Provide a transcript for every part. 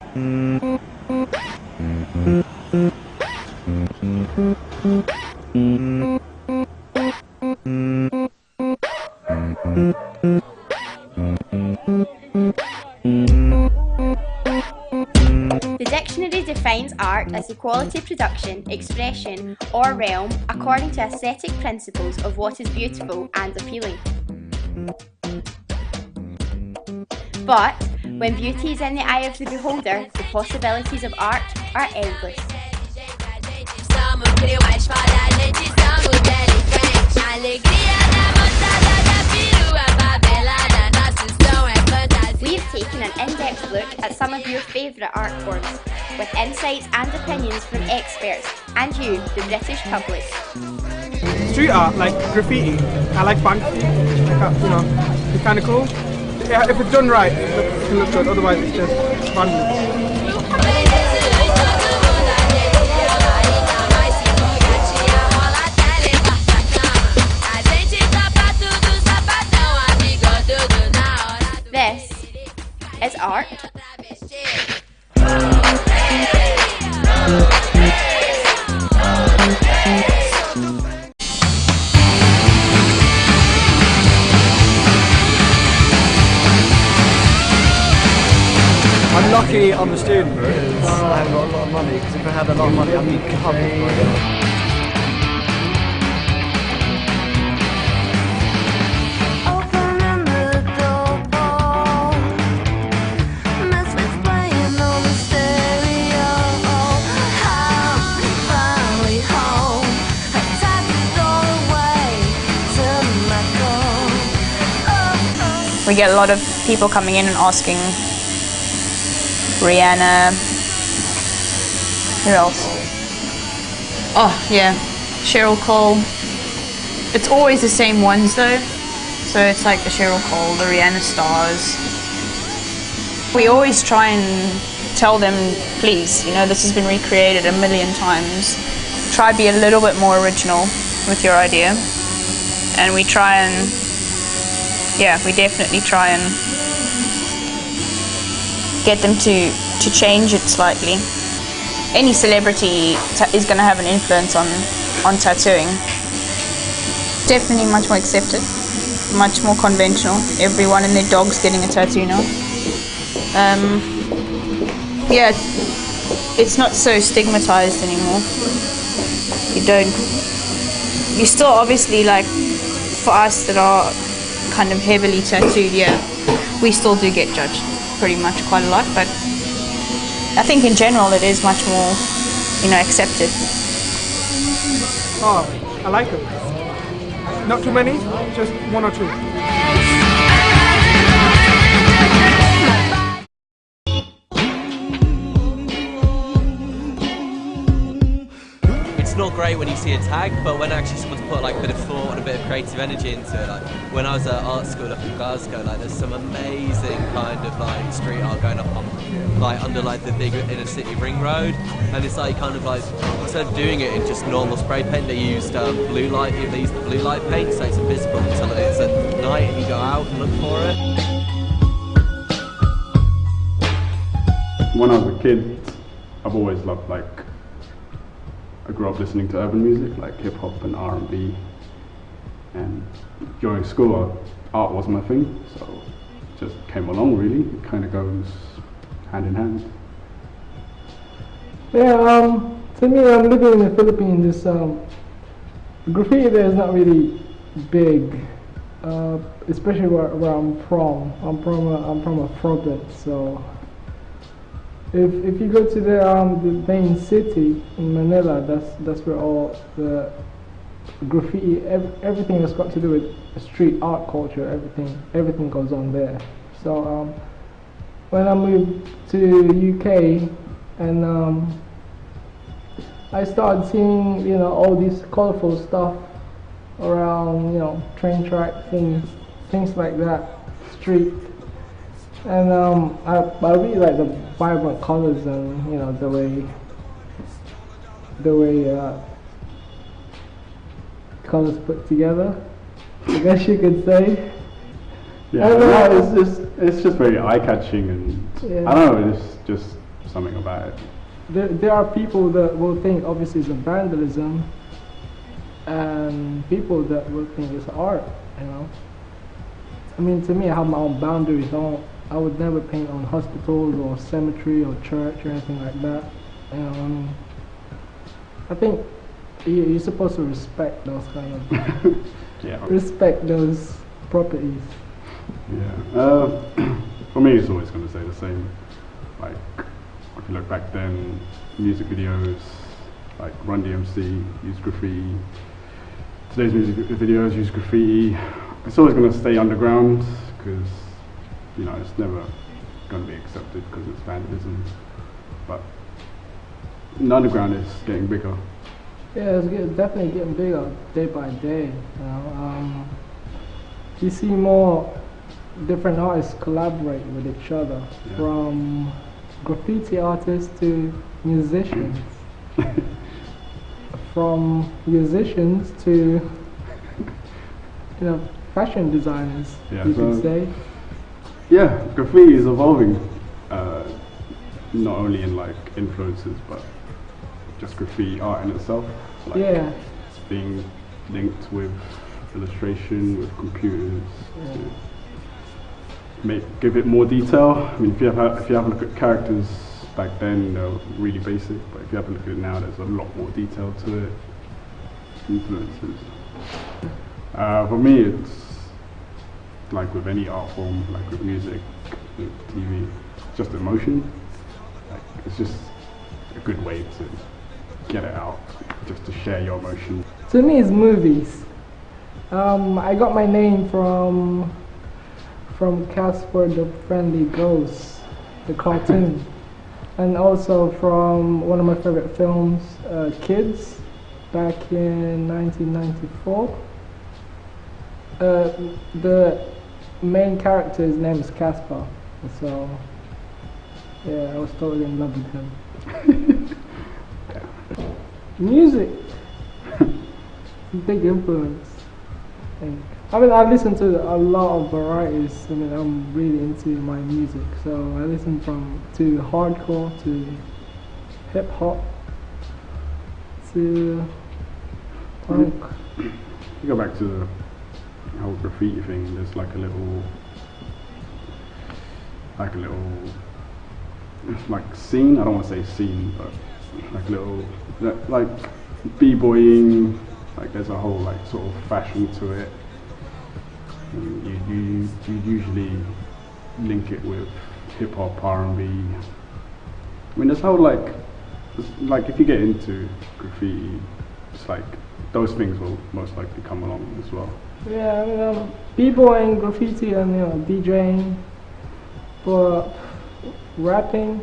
The dictionary defines art as the quality, production, expression, or realm according to aesthetic principles of what is beautiful and appealing. But when beauty is in the eye of the beholder, the possibilities of art are endless. We've taken an in-depth look at some of your favourite art forms, with insights and opinions from experts and you, the British public. Street art, like graffiti, I like Banksy, it's kind of cool. Yeah, if it's done right, it can look good, otherwise it's just vandalism. This is art. I'm lucky I'm a student because I haven't got a lot of money, because if I had a lot of money I'd be covered by it. We get a lot of people coming in and asking Rihanna, who else? Oh yeah, Cheryl Cole. It's always the same ones though. So it's like the Cheryl Cole, the Rihanna stars. We always try and tell them, please, this has been recreated a million times. Try to be a little bit more original with your idea. And we try and we definitely try and get them to change it slightly. Any celebrity is going to have an influence on tattooing. Definitely much more accepted, much more conventional. Everyone and their dog's getting a tattoo now. It's not so stigmatized anymore. You still obviously, like for us that are kind of heavily tattooed, we still do get judged pretty much quite a lot, but I think in general it is much more, accepted. Oh, I like them. Not too many, just one or two. It's not great when you see a tag, but when actually someone's put like a bit of thought and a bit of creative energy into it, like when I was at art school up in Glasgow, like there's some amazing kind of like street art going up on under like the big inner city ring road, and it's like kind of like instead of doing it in just normal spray paint, they used blue light paint, so it's invisible until it's at night and you go out and look for it. When I was a kid, I've always loved I grew up listening to urban music like hip hop and R&B, and during school art was my thing, so it just came along really. It kind of goes hand in hand. Yeah, to me, I'm living in the Philippines. Graffiti there is not really big, especially where I'm from. I'm from a province, so. If you go to the main city in Manila, that's where all the graffiti, everything that's got to do with street art culture, everything goes on there. So when I moved to UK and I started seeing all this colorful stuff around train tracks and things like that, street. And I really like the vibrant colors and the way colors put together, I guess you could say. Yeah, it's just very eye-catching, and I don't know, it's just something about it. There are people that will think obviously it's a vandalism, and people that will think it's art, you know. I mean, to me, I have my own boundaries. I would never paint on hospitals or cemetery or church or anything like that. You know, I mean, I think you're supposed to respect those kind of Yeah. respect those properties. Yeah. For me, it's always going to stay the same. Like, if you look back then, music videos, like Run DMC used graffiti. Today's music videos use graffiti. It's always going to stay underground because, you know, it's never going to be accepted because it's vandalism. But the underground is getting bigger. Yeah, definitely getting bigger day by day. You know, you see more different artists collaborate with each other, from graffiti artists to musicians, from musicians to, you know, fashion designers. You could say. Yeah, graffiti is evolving, not only in like influences, but just graffiti art in itself. Like, yeah. It's being linked with illustration, with computers to give it more detail. I mean, if you have a look at characters back then, they're really basic, but if you have a look at it now, there's a lot more detail to it. Influences. For me, it's like with any art form, like with music, with TV, it's just emotion. Like, it's just a good way to get it out, just to share your emotion. To me, it's movies. I got my name from Casper the Friendly Ghost, the cartoon, and also from one of my favorite films, Kids, back in 1994. The main character's name is Casper, so yeah, I was totally in love with him. Music, big influence. I mean, I listen to a lot of varieties. I mean, I'm really into my music, so I listen to hardcore, to hip hop, to punk. You go back to the whole graffiti thing. There's like a little, it's like scene. I don't want to say scene, but like a little, like b-boying. Like there's a whole like sort of fashion to it. You usually link it with hip hop, R&B. I mean, there's whole like if you get into graffiti, it's like those things will most likely come along as well. Yeah, I mean, b-boying, graffiti, and you know, DJing, but rapping.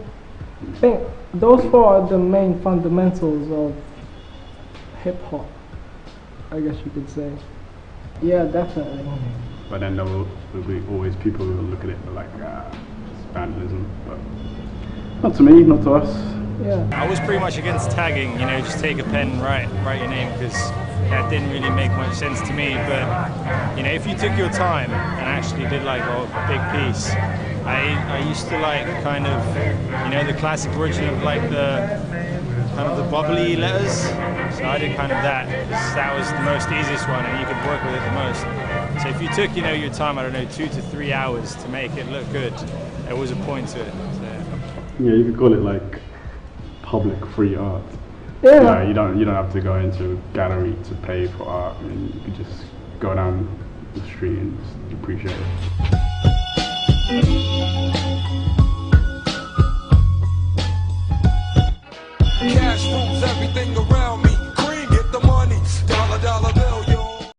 I think those four are the main fundamentals of hip hop, I guess you could say. Yeah, definitely. But then there will be always people who will look at it like, it's vandalism. But not to me, not to us. Yeah. I was pretty much against tagging, you know, just take a pen and write your name, because that didn't really make much sense to me. But, you know, if you took your time and actually did like a big piece, I used to like kind of, you know, the classic version of like the kind of the bubbly letters. So I did kind of that, because that was the most easiest one and you could work with it the most. So if you took, you know, your time, I don't know, 2 to 3 hours to make it look good, there was a point to it. So. Yeah, you could call it like public free art. Yeah. You don't have to go into a gallery to pay for art, and you could just go down the street and just appreciate it.